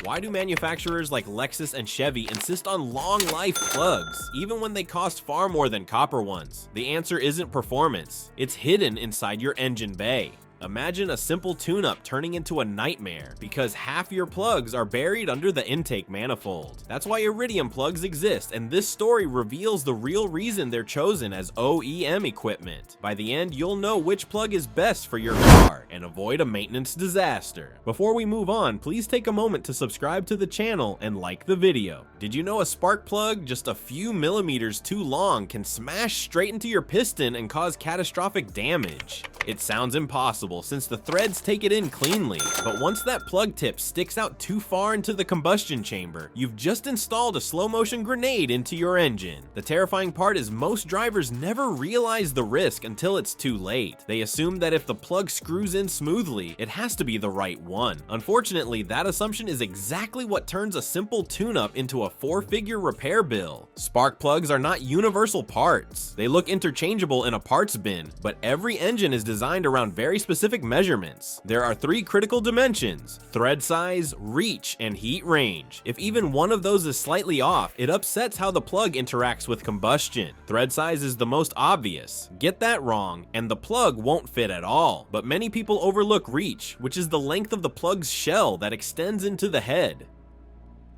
Why do manufacturers like Lexus and Chevy insist on long-life plugs, even when they cost far more than copper ones? The answer isn't performance. It's hidden inside your engine bay. Imagine a simple tune-up turning into a nightmare because half your plugs are buried under the intake manifold. That's why iridium plugs exist, and this story reveals the real reason they're chosen as OEM equipment. By the end, you'll know which plug is best for your car and avoid a maintenance disaster. Before we move on, please take a moment to subscribe to the channel and like the video. Did you know a spark plug just a few millimeters too long can smash straight into your piston and cause catastrophic damage? It sounds impossible since the threads take it in cleanly, but once that plug tip sticks out too far into the combustion chamber, you've just installed a slow motion grenade into your engine. The terrifying part is most drivers never realize the risk until it's too late. They assume that if the plug screws in smoothly, it has to be the right one. Unfortunately, that assumption is exactly what turns a simple tune-up into a four-figure repair bill. Spark plugs are not universal parts. They look interchangeable in a parts bin, but every engine is designed around very specific measurements. There are three critical dimensions: thread size, reach, and heat range. If even one of those is slightly off, it upsets how the plug interacts with combustion. Thread size is the most obvious. Get that wrong, and the plug won't fit at all. But many people overlook reach, which is the length of the plug's shell that extends into the head.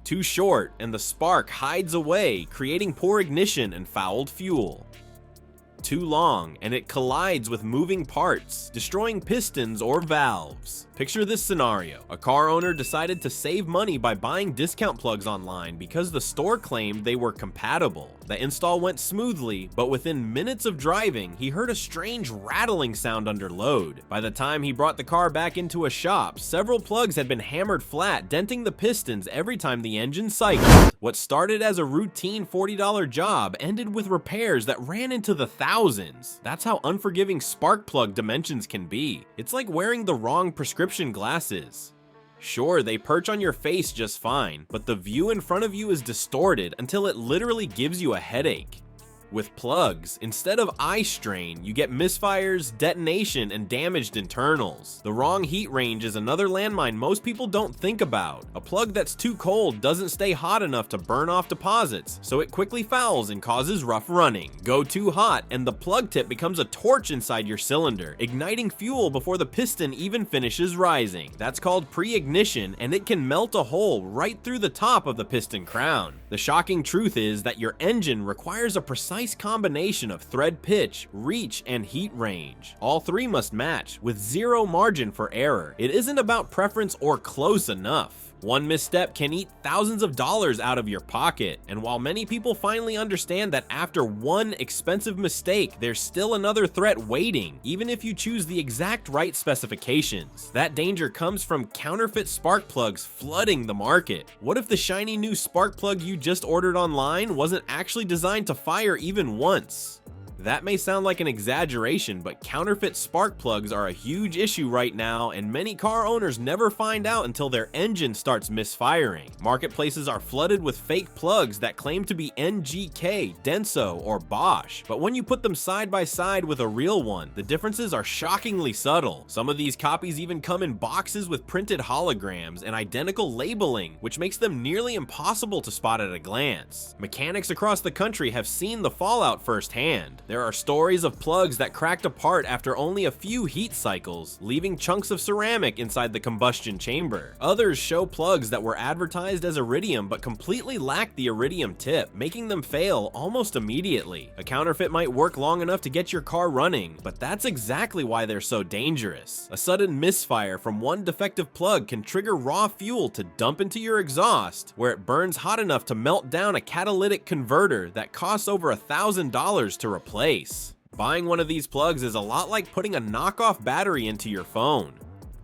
Too short, and the spark hides away, creating poor ignition and fouled fuel. Too long, and it collides with moving parts, destroying pistons or valves. Picture this scenario. A car owner decided to save money by buying discount plugs online because the store claimed they were compatible. The install went smoothly, but within minutes of driving, he heard a strange rattling sound under load. By the time he brought the car back into a shop, several plugs had been hammered flat, denting the pistons every time the engine cycled. What started as a routine $40 job ended with repairs that ran into the thousands. That's how unforgiving spark plug dimensions can be. It's like wearing the wrong prescription glasses. Sure, they perch on your face just fine, but the view in front of you is distorted until it literally gives you a headache. With plugs, instead of eye strain, you get misfires, detonation, and damaged internals. The wrong heat range is another landmine most people don't think about. A plug that's too cold doesn't stay hot enough to burn off deposits, so it quickly fouls and causes rough running. Go too hot, and the plug tip becomes a torch inside your cylinder, igniting fuel before the piston even finishes rising. That's called pre-ignition, and it can melt a hole right through the top of the piston crown. The shocking truth is that your engine requires a precise combination of thread pitch, reach, and heat range. All three must match, with zero margin for error. It isn't about preference or close enough. One misstep can eat thousands of dollars out of your pocket, and while many people finally understand that after one expensive mistake, there's still another threat waiting, even if you choose the exact right specifications. That danger comes from counterfeit spark plugs flooding the market. What if the shiny new spark plug you just ordered online wasn't actually designed to fire even once? That may sound like an exaggeration, but counterfeit spark plugs are a huge issue right now, and many car owners never find out until their engine starts misfiring. Marketplaces are flooded with fake plugs that claim to be NGK, Denso, or Bosch, but when you put them side by side with a real one, the differences are shockingly subtle. Some of these copies even come in boxes with printed holograms and identical labeling, which makes them nearly impossible to spot at a glance. Mechanics across the country have seen the fallout firsthand. There are stories of plugs that cracked apart after only a few heat cycles, leaving chunks of ceramic inside the combustion chamber. Others show plugs that were advertised as iridium but completely lacked the iridium tip, making them fail almost immediately. A counterfeit might work long enough to get your car running, but that's exactly why they're so dangerous. A sudden misfire from one defective plug can trigger raw fuel to dump into your exhaust, where it burns hot enough to melt down a catalytic converter that costs over $1,000 to replace. Buying one of these plugs is a lot like putting a knockoff battery into your phone.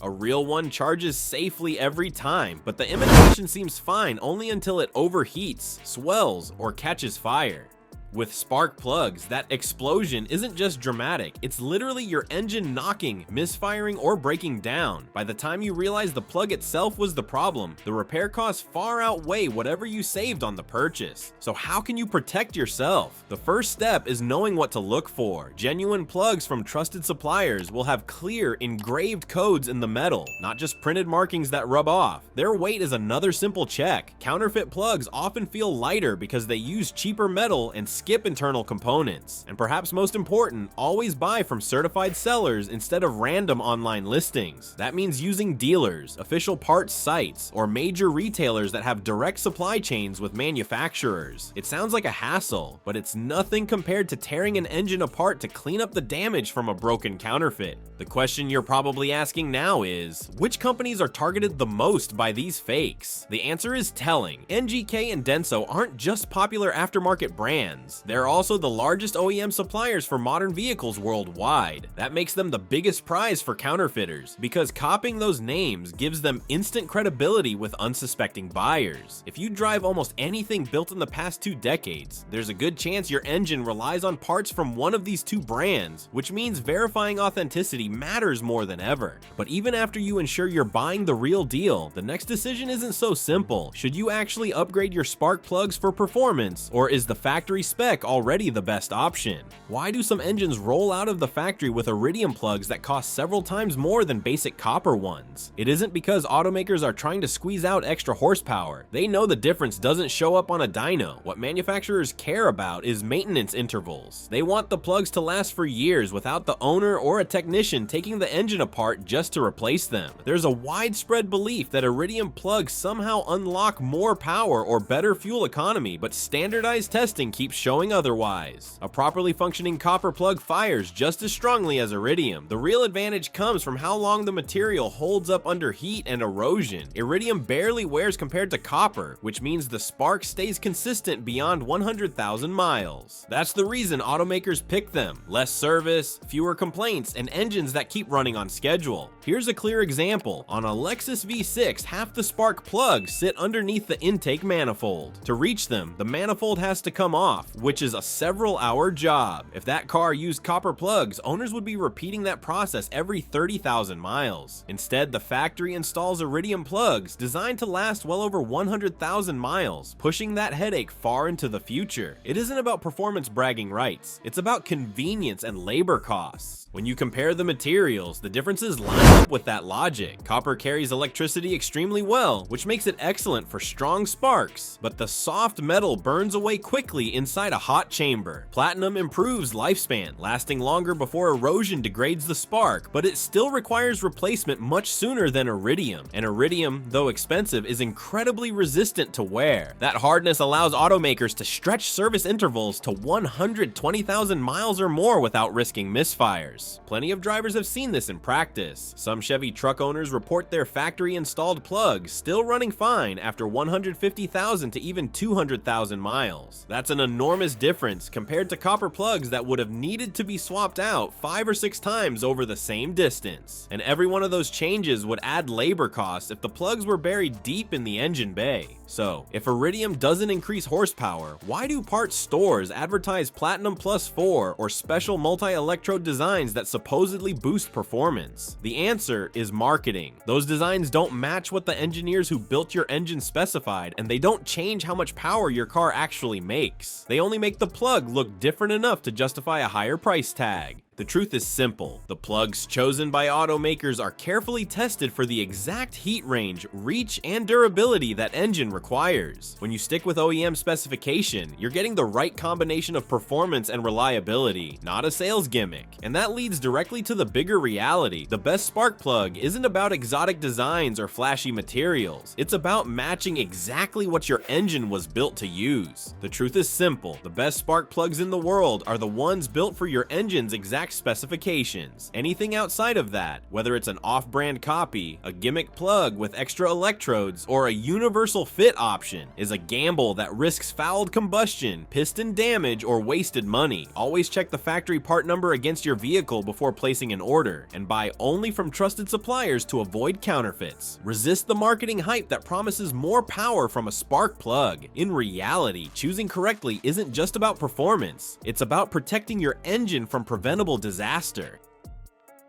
A real one charges safely every time, but the imitation seems fine only until it overheats, swells, or catches fire. With spark plugs, that explosion isn't just dramatic, it's literally your engine knocking, misfiring, or breaking down. By the time you realize the plug itself was the problem, the repair costs far outweigh whatever you saved on the purchase. So how can you protect yourself? The first step is knowing what to look for. Genuine plugs from trusted suppliers will have clear, engraved codes in the metal, not just printed markings that rub off. Their weight is another simple check. Counterfeit plugs often feel lighter because they use cheaper metal and skip internal components. And perhaps most important, always buy from certified sellers instead of random online listings. That means using dealers, official parts sites, or major retailers that have direct supply chains with manufacturers. It sounds like a hassle, but it's nothing compared to tearing an engine apart to clean up the damage from a broken counterfeit. The question you're probably asking now is, which companies are targeted the most by these fakes? The answer is telling. NGK and Denso aren't just popular aftermarket brands. They're also the largest OEM suppliers for modern vehicles worldwide. That makes them the biggest prize for counterfeiters, because copying those names gives them instant credibility with unsuspecting buyers. If you drive almost anything built in the past 2 decades, there's a good chance your engine relies on parts from one of these 2 brands, which means verifying authenticity matters more than ever. But even after you ensure you're buying the real deal, the next decision isn't so simple. Should you actually upgrade your spark plugs for performance, or is the factory spec already the best option? Why do some engines roll out of the factory with iridium plugs that cost several times more than basic copper ones? It isn't because automakers are trying to squeeze out extra horsepower. They know the difference doesn't show up on a dyno. What manufacturers care about is maintenance intervals. They want the plugs to last for years without the owner or a technician taking the engine apart just to replace them. There's a widespread belief that iridium plugs somehow unlock more power or better fuel economy, but standardized testing keeps showing otherwise. A properly functioning copper plug fires just as strongly as iridium. The real advantage comes from how long the material holds up under heat and erosion. Iridium barely wears compared to copper, which means the spark stays consistent beyond 100,000 miles. That's the reason automakers pick them. Less service, fewer complaints, and engines that keep running on schedule. Here's a clear example. On a Lexus V6, half the spark plugs sit underneath the intake manifold. To reach them, the manifold has to come off, which is a several-hour job. If that car used copper plugs, owners would be repeating that process every 30,000 miles. Instead, the factory installs iridium plugs designed to last well over 100,000 miles, pushing that headache far into the future. It isn't about performance bragging rights, it's about convenience and labor costs. When you compare the materials, the differences line up with that logic. Copper carries electricity extremely well, which makes it excellent for strong sparks, but the soft metal burns away quickly inside a hot chamber. Platinum improves lifespan, lasting longer before erosion degrades the spark, but it still requires replacement much sooner than iridium. And iridium, though expensive, is incredibly resistant to wear. That hardness allows automakers to stretch service intervals to 120,000 miles or more without risking misfires. Plenty of drivers have seen this in practice. Some Chevy truck owners report their factory-installed plugs still running fine after 150,000 to even 200,000 miles. That's an enormous difference compared to copper plugs that would have needed to be swapped out 5 or 6 times over the same distance. And every one of those changes would add labor costs if the plugs were buried deep in the engine bay. So, if iridium doesn't increase horsepower, why do parts stores advertise Platinum Plus 4 or special multi-electrode designs that supposedly boost performance? The answer is marketing. Those designs don't match what the engineers who built your engine specified, and they don't change how much power your car actually makes. They only make the plug look different enough to justify a higher price tag. The truth is simple. The plugs chosen by automakers are carefully tested for the exact heat range, reach, and durability that engine requires. When you stick with OEM specification, you're getting the right combination of performance and reliability, not a sales gimmick. And that leads directly to the bigger reality. The best spark plug isn't about exotic designs or flashy materials. It's about matching exactly what your engine was built to use. The truth is simple. The best spark plugs in the world are the ones built for your engine's exact exact specifications. Anything outside of that, whether it's an off-brand copy, a gimmick plug with extra electrodes, or a universal fit option, is a gamble that risks fouled combustion, piston damage, or wasted money. Always check the factory part number against your vehicle before placing an order, and buy only from trusted suppliers to avoid counterfeits. Resist the marketing hype that promises more power from a spark plug. In reality, choosing correctly isn't just about performance, it's about protecting your engine from preventable disaster.